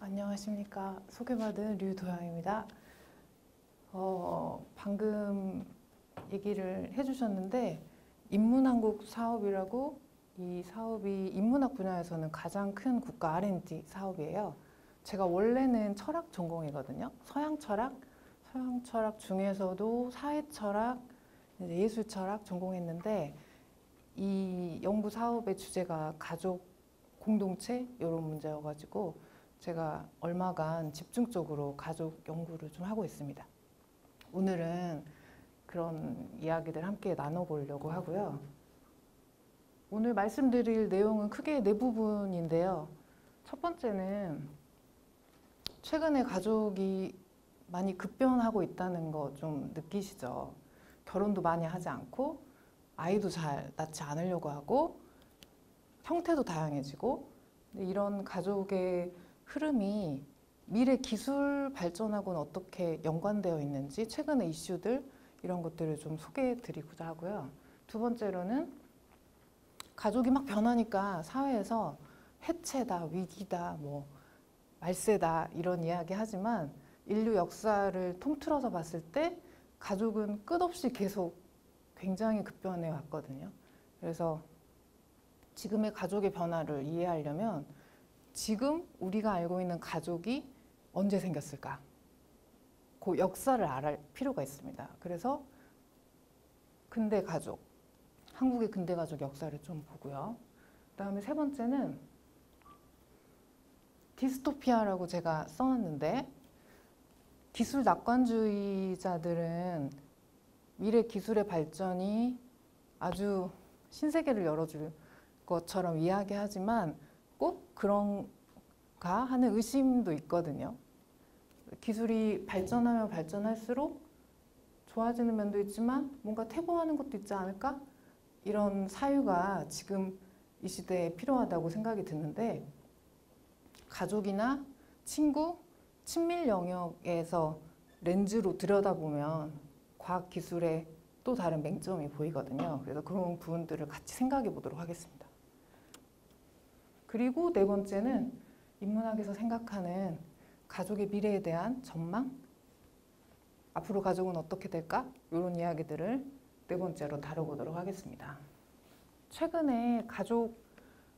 안녕하십니까. 소개받은 류도양입니다. 방금 얘기를 해주셨는데 인문한국 사업이라고, 이 사업이 인문학 분야에서는 가장 큰 국가 R&D 사업이에요. 제가 원래는 철학 전공이거든요. 서양 철학 중에서도 사회철학, 예술철학 전공했는데, 이 연구 사업의 주제가 가족 공동체 이런 문제여가지고 제가 얼마간 집중적으로 가족 연구를 좀 하고 있습니다. 오늘은 그런 이야기들 함께 나눠보려고 하고요. 오늘 말씀드릴 내용은 크게 네 부분인데요. 첫 번째는 최근에 가족이 많이 급변하고 있다는 거 좀 느끼시죠? 결혼도 많이 하지 않고 아이도 잘 낳지 않으려고 하고 형태도 다양해지고, 이런 가족의 흐름이 미래 기술 발전하고는 어떻게 연관되어 있는지 최근의 이슈들, 이런 것들을 좀 소개해 드리고자 하고요. 두 번째로는 가족이 막 변하니까 사회에서 해체다, 위기다, 말세다 이런 이야기 하지만 인류 역사를 통틀어서 봤을 때 가족은 끝없이 계속 굉장히 급변해 왔거든요. 그래서 지금의 가족의 변화를 이해하려면 지금 우리가 알고 있는 가족이 언제 생겼을까? 그 역사를 알아야 필요가 있습니다. 그래서 근대 가족, 한국의 근대 가족 역사를 좀 보고요. 그다음에 세 번째는 디스토피아라고 제가 써놨는데, 기술 낙관주의자들은 미래 기술의 발전이 아주 신세계를 열어줄 것처럼 이야기하지만 꼭 그런가 하는 의심도 있거든요. 기술이 발전하면 발전할수록 좋아지는 면도 있지만 뭔가 퇴보하는 것도 있지 않을까? 이런 사유가 지금 이 시대에 필요하다고 생각이 드는데, 가족이나 친구, 친밀 영역에서 렌즈로 들여다보면 과학기술의 또 다른 맹점이 보이거든요. 그래서 그런 부분들을 같이 생각해 보도록 하겠습니다. 그리고 네 번째는 인문학에서 생각하는 가족의 미래에 대한 전망, 앞으로 가족은 어떻게 될까? 이런 이야기들을 네 번째로 다뤄보도록 하겠습니다. 최근에 가족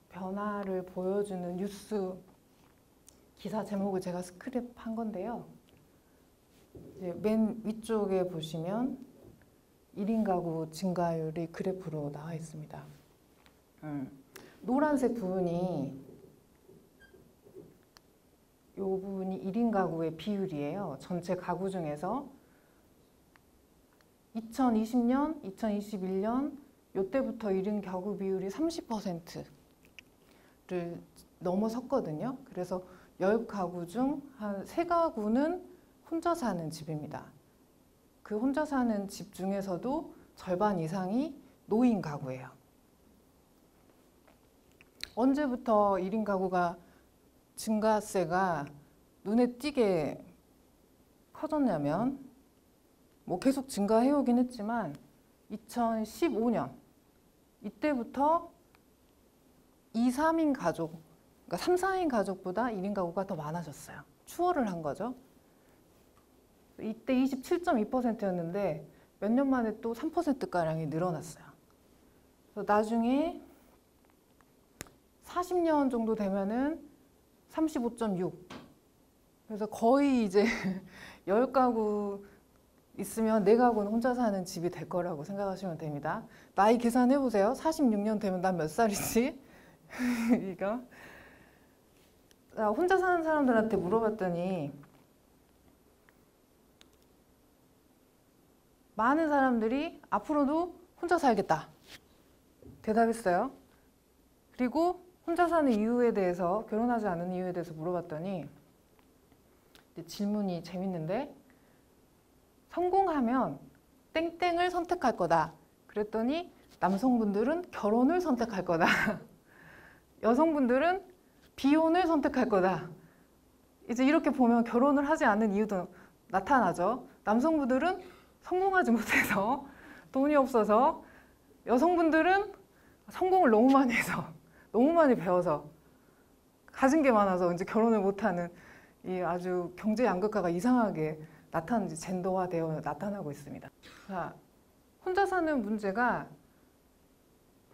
변화를 보여주는 뉴스 기사 제목을 제가 스크랩한 건데요. 이제 맨 위쪽에 보시면 1인 가구 증가율이 그래프로 나와 있습니다. 노란색 부분이, 이 부분이 1인 가구의 비율이에요. 전체 가구 중에서 2020년, 2021년 이때부터 1인 가구 비율이 30%를 넘어섰거든요. 그래서 10가구 중 한 3가구는 혼자 사는 집입니다. 그 혼자 사는 집 중에서도 절반 이상이 노인 가구예요. 언제부터 1인 가구가 증가세가 눈에 띄게 커졌냐면, 계속 증가해오긴 했지만 2015년 이때부터 2, 3인 가족, 그러니까 3, 4인 가족보다 1인 가구가 더 많아졌어요. 추월을 한 거죠. 이때 27.2%였는데 몇 년 만에 또 3%가량이 늘어났어요. 그래서 나중에 40년 정도 되면은 35.6. 그래서 거의 이제 10가구 있으면 4가구는 혼자 사는 집이 될 거라고 생각하시면 됩니다. 나이 계산해 보세요. 46년 되면 난 몇 살이지? 이거. 혼자 사는 사람들한테 물어봤더니 많은 사람들이 앞으로도 혼자 살겠다 대답했어요. 그리고 혼자 사는 이유에 대해서, 결혼하지 않은 이유에 대해서 물어봤더니 질문이 재밌는데, 성공하면 땡땡을 선택할 거다. 그랬더니 남성분들은 결혼을 선택할 거다. 여성분들은 비혼을 선택할 거다. 이제 이렇게 보면 결혼을 하지 않는 이유도 나타나죠. 남성분들은 성공하지 못해서, 돈이 없어서, 여성분들은 성공을 너무 많이 해서, 너무 많이 배워서, 가진 게 많아서 이제 결혼을 못하는 이 아주 경제 양극화가 이상하게 젠더화되어 나타나고 있습니다. 자, 혼자 사는 문제가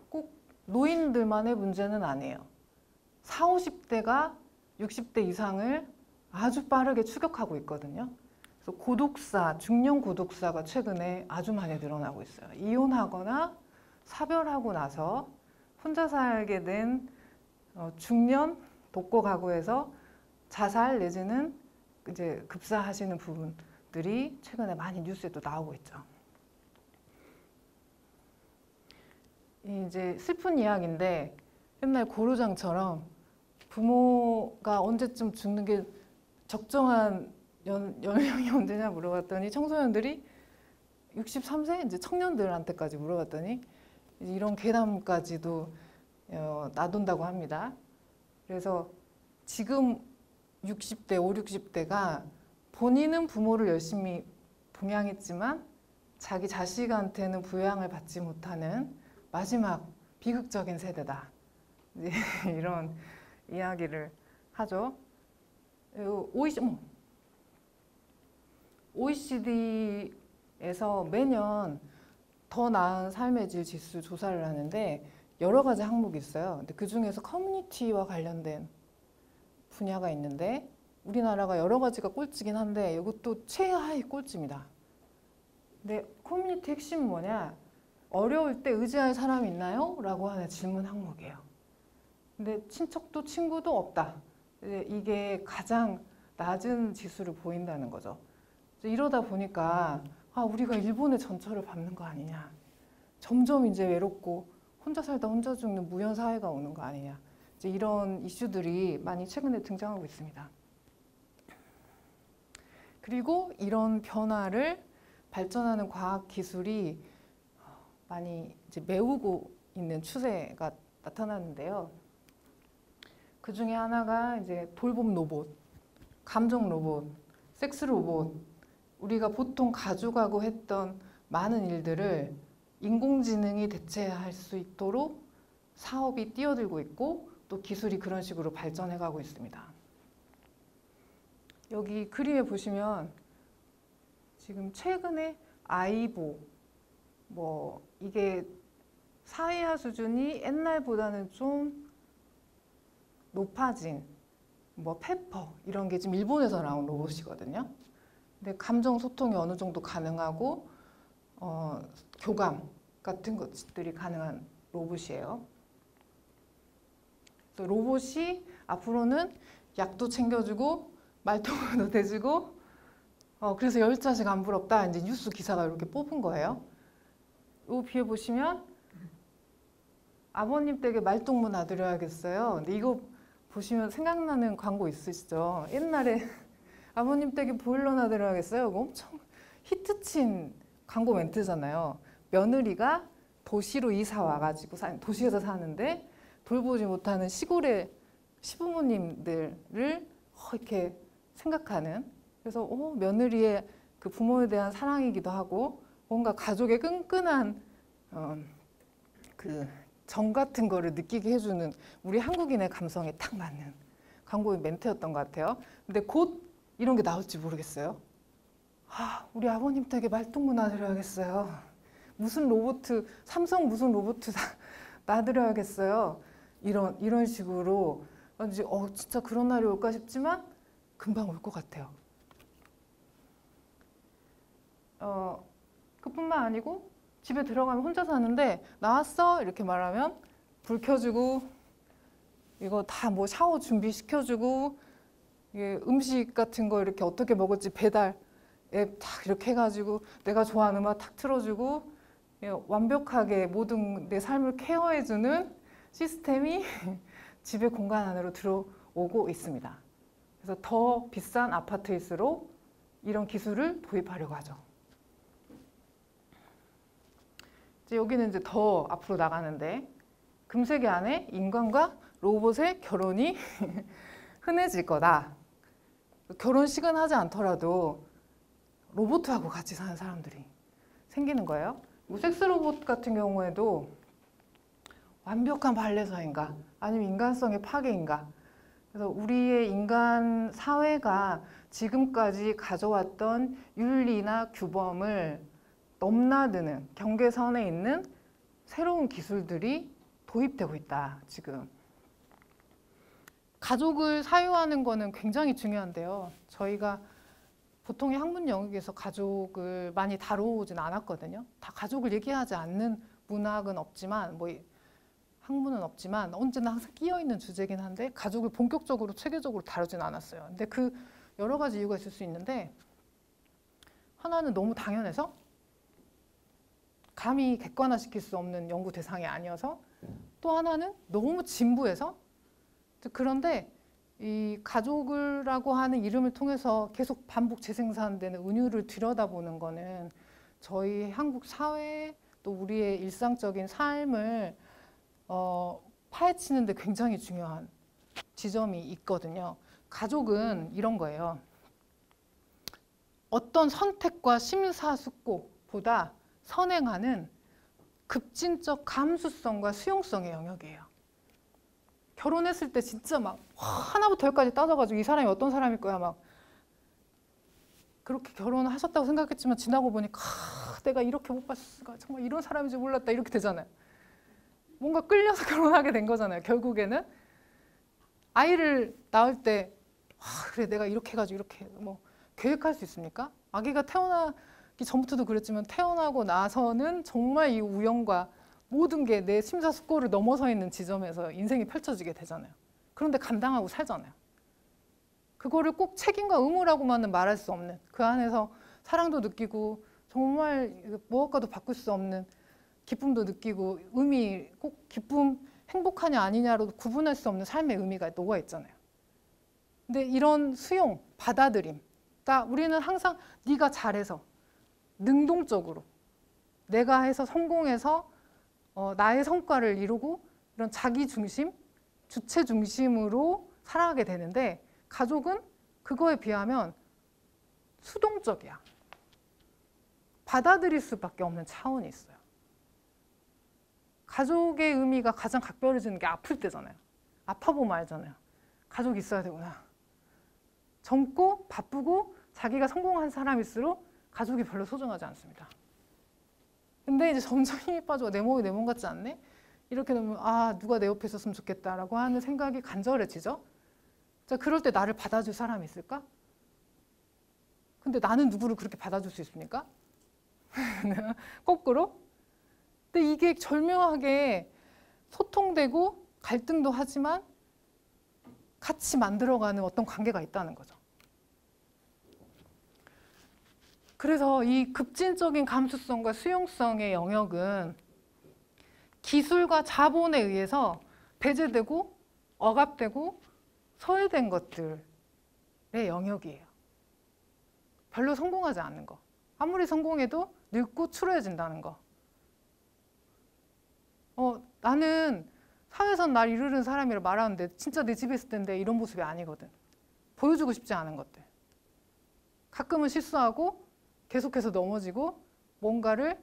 꼭 노인들만의 문제는 아니에요. 40, 50대가 60대 이상을 아주 빠르게 추격하고 있거든요. 그래서 고독사, 중년 고독사가 최근에 아주 많이 늘어나고 있어요. 이혼하거나 사별하고 나서 혼자 살게 된 중년 독거 가구에서 자살 내지는 이제 급사하시는 부분들이 최근에 많이 뉴스에도 나오고 있죠. 이제 슬픈 이야기인데 옛날 고루장처럼 부모가 언제쯤 죽는 게 적정한 연령이 언제냐 물어봤더니 청소년들이 63세 이제 청년들한테까지 물어봤더니 이런 괴담까지도 나돈다고 합니다. 그래서 지금 60대, 5, 60대가 본인은 부모를 열심히 봉양했지만 자기 자식한테는 부양을 받지 못하는 마지막 비극적인 세대다. 이런 이야기를 하죠. OECD에서 매년 더 나은 삶의 질 지수 조사를 하는데 여러 가지 항목이 있어요. 근데 그 중에서 커뮤니티와 관련된 분야가 있는데 우리나라가 여러 가지가 꼴찌긴 한데 이것도 최하위 꼴찌입니다. 근데 커뮤니티 핵심은 뭐냐? 어려울 때 의지할 사람이 있나요? 라고 하는 질문 항목이에요. 근데 친척도 친구도 없다. 이게 가장 낮은 지수를 보인다는 거죠. 이러다 보니까 우리가 일본의 전철을 밟는 거 아니냐. 점점 이제 외롭고 혼자 살다 혼자 죽는 무연 사회가 오는 거 아니냐. 이제 이런 이슈들이 많이 최근에 등장하고 있습니다. 그리고 이런 변화를 발전하는 과학 기술이 많이 이제 메우고 있는 추세가 나타나는데요. 그 중에 하나가 이제 돌봄 로봇, 감정 로봇, 섹스 로봇, 우리가 보통 가져가고 했던 많은 일들을 인공지능이 대체할 수 있도록 사업이 뛰어들고 있고 또 기술이 그런 식으로 발전해가고 있습니다. 여기 그림에 보시면 지금 최근에 아이보, 이게 사회화 수준이 옛날보다는 좀 높아진 페퍼 이런 게 지금 일본에서 나온 로봇이거든요. 근데 감정 소통이 어느 정도 가능하고 교감 같은 것들이 가능한 로봇이에요. 그래서 로봇이 앞으로는 약도 챙겨주고 말통도 대주고 그래서 열자식 안 부럽다 이제 뉴스 기사가 이렇게 뽑은 거예요. 이 뒤에 보시면 아버님 댁에 말동무 놔드려야겠어요. 근데 이거 보시면 생각나는 광고 있으시죠? 옛날에 아버님 댁에 보일러 놔드려야겠어요. 이거 엄청 히트친 광고 멘트잖아요. 며느리가 도시로 이사 와가지고 도시에서 사는데 돌보지 못하는 시골의 시부모님들을 이렇게 생각하는 그래서 며느리의 그 부모에 대한 사랑이기도 하고 뭔가 가족의 끈끈한 그 정 같은 거를 느끼게 해주는 우리 한국인의 감성에 딱 맞는 광고의 멘트였던 것 같아요. 근데 곧 이런 게 나올지 모르겠어요. 우리 아버님 댁에 말동무 놔드려야겠어요. 무슨 로봇, 삼성 무슨 로봇 놔드려야겠어요. 이런 식으로 진짜 그런 날이 올까 싶지만 금방 올 것 같아요. 그뿐만 아니고 집에 들어가면 혼자 사는데 나왔어 이렇게 말하면 불 켜주고 이거 다 샤워 준비시켜주고 이게 음식 같은 거 이렇게 어떻게 먹을지 배달 앱 탁 이렇게 해가지고 내가 좋아하는 음악 탁 틀어주고 완벽하게 모든 내 삶을 케어해주는 시스템이 집의 공간 안으로 들어오고 있습니다. 그래서 더 비싼 아파트일수록 이런 기술을 도입하려고 하죠. 여기는 이제 더 앞으로 나가는데 금세기 안에 인간과 로봇의 결혼이 흔해질 거다. 결혼식은 하지 않더라도 로봇하고 같이 사는 사람들이 생기는 거예요. 섹스 로봇 같은 경우에도 완벽한 발레서인가 아니면 인간성의 파괴인가 그래서 우리의 인간 사회가 지금까지 가져왔던 윤리나 규범을 넘나드는 경계선에 있는 새로운 기술들이 도입되고 있다, 지금. 가족을 사유하는 거는 굉장히 중요한데요. 저희가 보통의 학문 영역에서 가족을 많이 다뤄오진 않았거든요. 다 가족을 얘기하지 않는 문학은 없지만, 뭐 학문은 없지만 언제나 항상 끼어있는 주제긴 한데 가족을 본격적으로 체계적으로 다루진 않았어요. 근데 그 여러 가지 이유가 있을 수 있는데, 하나는 너무 당연해서 감히 객관화시킬 수 없는 연구 대상이 아니어서, 또 하나는 너무 진부해서. 그런데 이 가족이라고 하는 이름을 통해서 계속 반복 재생산되는 은유를 들여다보는 거는 저희 한국 사회 또 우리의 일상적인 삶을 파헤치는 데 굉장히 중요한 지점이 있거든요. 가족은 이런 거예요. 어떤 선택과 심사숙고보다 선행하는 급진적 감수성과 수용성의 영역이에요. 결혼했을 때 진짜 막 하나부터 열까지 따져가지고 이 사람이 어떤 사람일 거야 막 그렇게 결혼하셨다고 생각했지만 지나고 보니까 내가 이렇게 못 봤을까, 정말 이런 사람인지 몰랐다, 이렇게 되잖아요. 뭔가 끌려서 결혼하게 된 거잖아요. 결국에는 아이를 낳을 때 그래 내가 이렇게 해가지고 이렇게 뭐 계획할 수 있습니까? 아기가 태어나기 전부터도 그랬지만 태어나고 나서는 정말 이 우연과 모든 게 내 심사숙고를 넘어서 있는 지점에서 인생이 펼쳐지게 되잖아요. 그런데 감당하고 살잖아요. 그거를 꼭 책임과 의무라고만은 말할 수 없는, 그 안에서 사랑도 느끼고 정말 무엇과도 바꿀 수 없는 기쁨도 느끼고, 의미, 꼭 기쁨, 행복하냐 아니냐로 구분할 수 없는 삶의 의미가 녹아 있잖아요. 근데 이런 수용, 받아들임, 우리는 항상 네가 잘해서 능동적으로 내가 해서 성공해서 나의 성과를 이루고 이런 자기 중심, 주체 중심으로 살아가게 되는데, 가족은 그거에 비하면 수동적이야. 받아들일 수밖에 없는 차원이 있어요. 가족의 의미가 가장 각별해지는 게 아플 때잖아요. 아파 보면 알잖아요. 가족이 있어야 되구나. 젊고 바쁘고 자기가 성공한 사람일수록 가족이 별로 소중하지 않습니다. 근데 이제 점점 힘이 빠지고 내 몸이 내 몸 같지 않네? 이렇게 되면 누가 내 옆에 있었으면 좋겠다라고 하는 생각이 간절해지죠. 자, 그럴 때 나를 받아줄 사람이 있을까? 근데 나는 누구를 그렇게 받아줄 수 있습니까? 거꾸로? 근데 이게 절묘하게 소통되고 갈등도 하지만 같이 만들어가는 어떤 관계가 있다는 거죠. 그래서 이 급진적인 감수성과 수용성의 영역은 기술과 자본에 의해서 배제되고 억압되고 소외된 것들의 영역이에요. 별로 성공하지 않는 거. 아무리 성공해도 늙고 추로해진다는 거. 나는 사회에선 날 이르는 사람이라 말하는데 진짜 내 집에 있을 텐데 이런 모습이 아니거든. 보여주고 싶지 않은 것들. 가끔은 실수하고 계속해서 넘어지고 뭔가를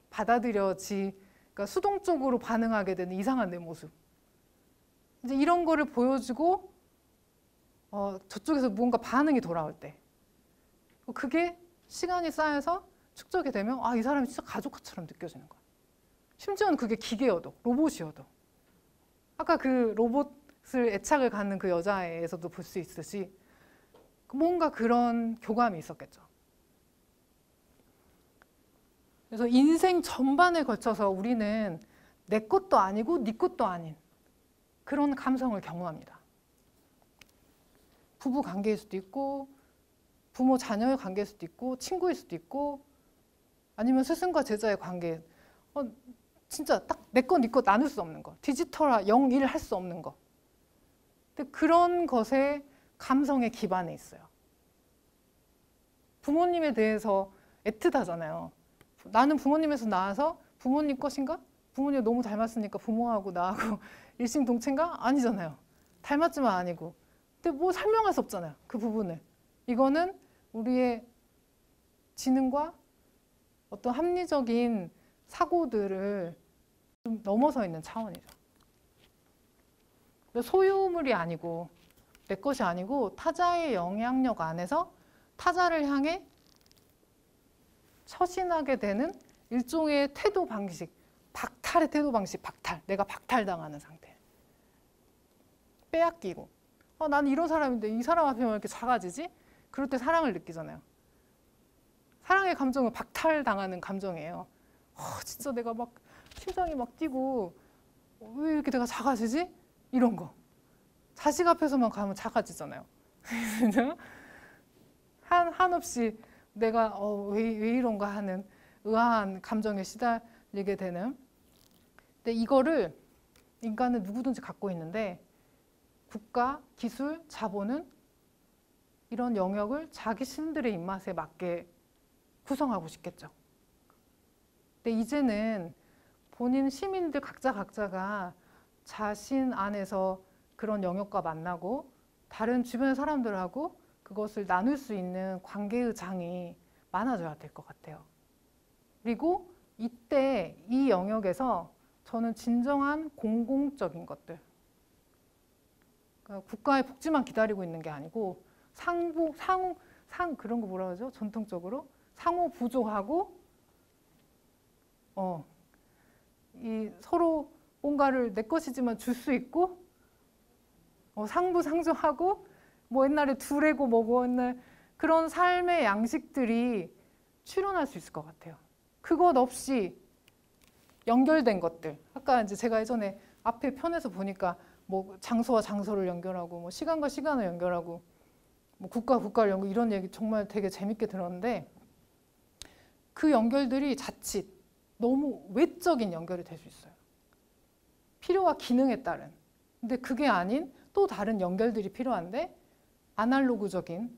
그러니까 수동적으로 반응하게 되는 이상한 내 모습. 이제 이런 거를 보여주고 저쪽에서 무언가 반응이 돌아올 때, 그게 시간이 쌓여서 축적이 되면 이 사람이 진짜 가족처럼 느껴지는 거야. 심지어는 그게 기계여도, 로봇이어도. 아까 그 로봇을 애착을 갖는 그 여자애에서도 볼 수 있듯이 뭔가 그런 교감이 있었겠죠. 그래서 인생 전반에 걸쳐서 우리는 내 것도 아니고 네 것도 아닌 그런 감성을 경험합니다. 부부 관계일 수도 있고, 부모 자녀의 관계일 수도 있고, 친구일 수도 있고, 아니면 스승과 제자의 관계. 진짜 딱 내 거, 네 거 나눌 수 없는 거. 디지털화, 영일 할 수 없는 거. 근데 그런 것에 감성의 기반에 있어요. 부모님에 대해서 애틋하잖아요. 나는 부모님에서 나와서 부모님 것인가? 부모님 너무 닮았으니까 부모하고 나하고 일심동체인가? 아니잖아요. 닮았지만 아니고. 근데 뭐 설명할 수 없잖아요. 그 부분을. 이거는 우리의 지능과 어떤 합리적인 사고들을 좀 넘어서 있는 차원이죠. 소유물이 아니고 내 것이 아니고 타자의 영향력 안에서 타자를 향해 처신하게 되는 일종의 태도 방식, 박탈의 태도 방식, 박탈. 내가 박탈당하는 상태. 빼앗기고. 나는 이런 사람인데 이 사람 앞에 왜 이렇게 작아지지? 그럴 때 사랑을 느끼잖아요. 사랑의 감정은 박탈당하는 감정이에요. 진짜 내가 막 심장이 막 뛰고 왜 이렇게 내가 작아지지? 이런 거. 자식 앞에서만 가면 작아지잖아요. 한없이 내가 왜 이런가 하는 의아한 감정에 시달리게 되는. 근데 이거를 인간은 누구든지 갖고 있는데 국가, 기술, 자본은 이런 영역을 자기 신들의 입맛에 맞게 구성하고 싶겠죠. 근데 이제는 본인 시민들 각자가 자신 안에서 그런 영역과 만나고 다른 주변의 사람들하고 그것을 나눌 수 있는 관계의 장이 많아져야 될 것 같아요. 그리고 이때 이 영역에서 저는 진정한 공공적인 것들, 그러니까 국가의 복지만 기다리고 있는 게 아니고 그런 거 뭐라 그러죠? 전통적으로 상호 부조하고 이 서로 뭔가를 내 것이지만 줄 수 있고 상부상조하고 뭐 옛날에 두레고 뭐고 옛날 그런 삶의 양식들이 출현할 수 있을 것 같아요. 그것 없이 연결된 것들. 아까 이제 제가 예전에 앞에 편에서 보니까 뭐 장소와 장소를 연결하고 뭐 시간과 시간을 연결하고 뭐 국가를 연결 이런 얘기 정말 되게 재밌게 들었는데 그 연결들이 자칫 너무 외적인 연결이 될 수 있어요. 필요와 기능에 따른. 근데 그게 아닌 또 다른 연결들이 필요한데 아날로그적인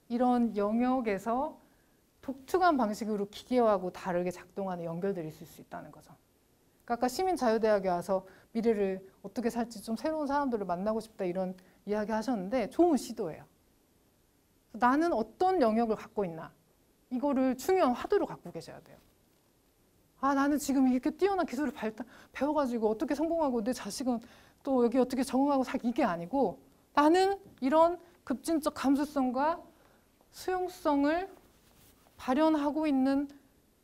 이런 영역에서 독특한 방식으로 기계하고 다르게 작동하는 연결들이 있을 수 있다는 거죠. 그러니까 아까 시민자유대학에 와서 미래를 어떻게 살지 좀 새로운 사람들을 만나고 싶다 이런 이야기 하셨는데 좋은 시도예요. 나는 어떤 영역을 갖고 있나 이거를 중요한 화두로 갖고 계셔야 돼요. 나는 지금 이렇게 뛰어난 기술을 배워가지고 어떻게 성공하고 내 자식은 또 여기 어떻게 적응하고 이게 아니고 나는 이런 급진적 감수성과 수용성을 발현하고 있는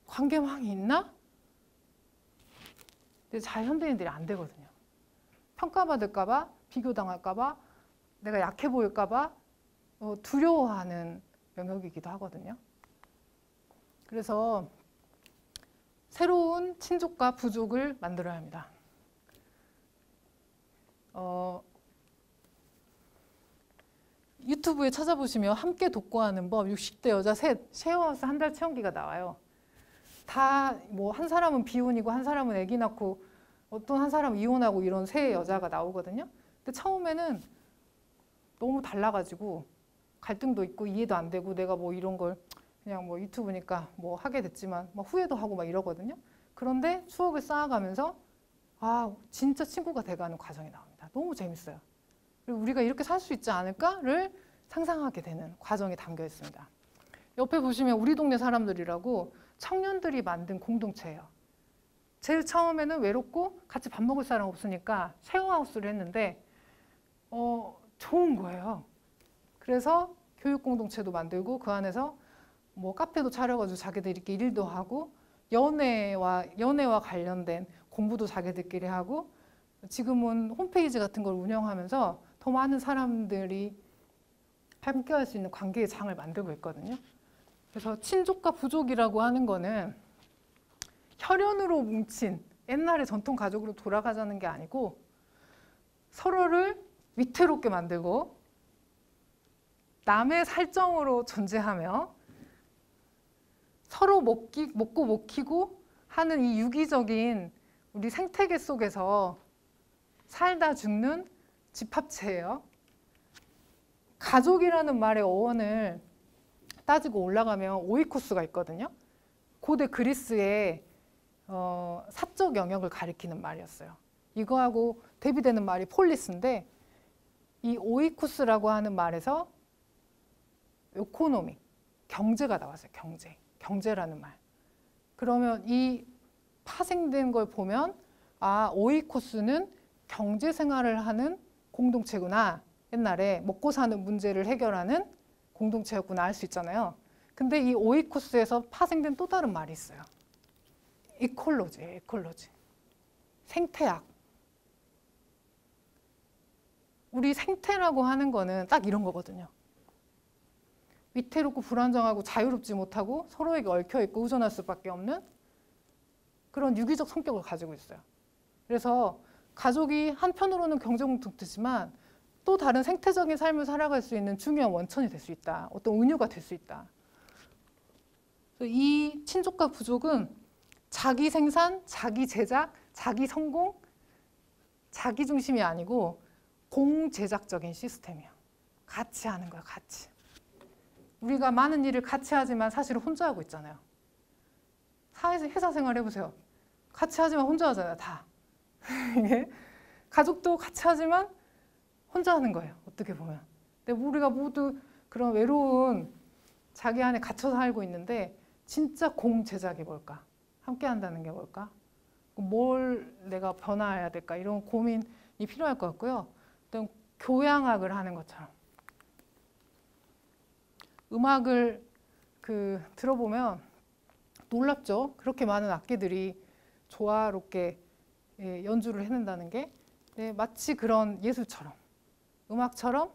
관계망이 있나? 근데 잘 현대인들이 안 되거든요. 평가받을까 봐, 비교당할까 봐, 내가 약해 보일까 봐 두려워하는 영역이기도 하거든요. 그래서 새로운 친족과 부족을 만들어야 합니다. 유튜브에 찾아보시면 함께 독거하는 법 60대 여자 셋 쉐어하우스 한 달 체험기가 나와요. 다 뭐 한 사람은 비혼이고 한 사람은 아기 낳고 어떤 한 사람은 이혼하고 이런 세 여자가 나오거든요. 근데 처음에는 너무 달라가지고 갈등도 있고 이해도 안 되고 내가 뭐 이런 걸 그냥 뭐 유튜브니까 뭐 하게 됐지만 막 후회도 하고 막 이러거든요. 그런데 추억을 쌓아가면서 진짜 친구가 돼가는 과정이 나옵니다. 너무 재밌어요. 그리고 우리가 이렇게 살 수 있지 않을까를 상상하게 되는 과정이 담겨 있습니다. 옆에 보시면 우리 동네 사람들이라고 청년들이 만든 공동체예요. 제일 처음에는 외롭고 같이 밥 먹을 사람 없으니까 쉐어하우스를 했는데 좋은 거예요. 그래서 교육 공동체도 만들고 그 안에서 뭐 카페도 차려가지고 자기들끼리 일도 하고 연애와 관련된 공부도 자기들끼리 하고 지금은 홈페이지 같은 걸 운영하면서 더 많은 사람들이 함께할 수 있는 관계의 장을 만들고 있거든요. 그래서 친족과 부족이라고 하는 거는 혈연으로 뭉친 옛날의 전통 가족으로 돌아가자는 게 아니고 서로를 위태롭게 만들고 남의 살점으로 존재하며 서로 먹고 먹히고 하는 이 유기적인 우리 생태계 속에서 살다 죽는 집합체예요. 가족이라는 말의 어원을 따지고 올라가면 오이코스가 있거든요. 고대 그리스의 사적 영역을 가리키는 말이었어요. 이거하고 대비되는 말이 폴리스인데 이 오이코스라고 하는 말에서 이코노미, 경제가 나왔어요. 경제라는 말. 그러면 이 파생된 걸 보면 오이코스는 경제 생활을 하는 공동체구나. 옛날에 먹고 사는 문제를 해결하는 공동체였구나 알 수 있잖아요. 근데 이 오이쿠스에서 파생된 또 다른 말이 있어요. 이콜로지예요, 이콜로지. 생태학. 우리 생태라고 하는 거는 딱 이런 거거든요. 위태롭고 불안정하고 자유롭지 못하고 서로에게 얽혀있고 의존할 수밖에 없는 그런 유기적 성격을 가지고 있어요. 그래서 가족이 한편으로는 경제공동체지만 또 다른 생태적인 삶을 살아갈 수 있는 중요한 원천이 될 수 있다. 어떤 은유가 될 수 있다. 이 친족과 부족은 자기 생산, 자기 제작, 자기 성공, 자기 중심이 아니고 공제작적인 시스템이에요. 같이 하는 거야, 같이. 우리가 많은 일을 같이 하지만 사실은 혼자 하고 있잖아요. 회사 생활 해보세요. 같이 하지만 혼자 하잖아요, 다. 가족도 같이 하지만 혼자 하는 거예요, 어떻게 보면. 근데 우리가 모두 그런 외로운 자기 안에 갇혀 살고 있는데 진짜 공제작이 뭘까? 함께 한다는 게 뭘까? 뭘 내가 변화해야 될까? 이런 고민이 필요할 것 같고요. 어떤 교양학을 하는 것처럼. 음악을 들어보면 놀랍죠? 그렇게 많은 악기들이 조화롭게 연주를 해낸다는 게 마치 그런 예술처럼, 음악처럼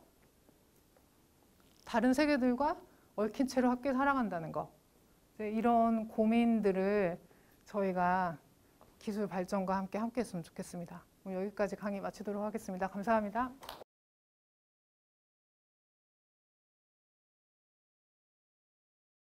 다른 세계들과 얽힌 채로 함께 살아간다는 거. 이런 고민들을 저희가 기술 발전과 함께 했으면 좋겠습니다. 여기까지 강의 마치도록 하겠습니다. 감사합니다.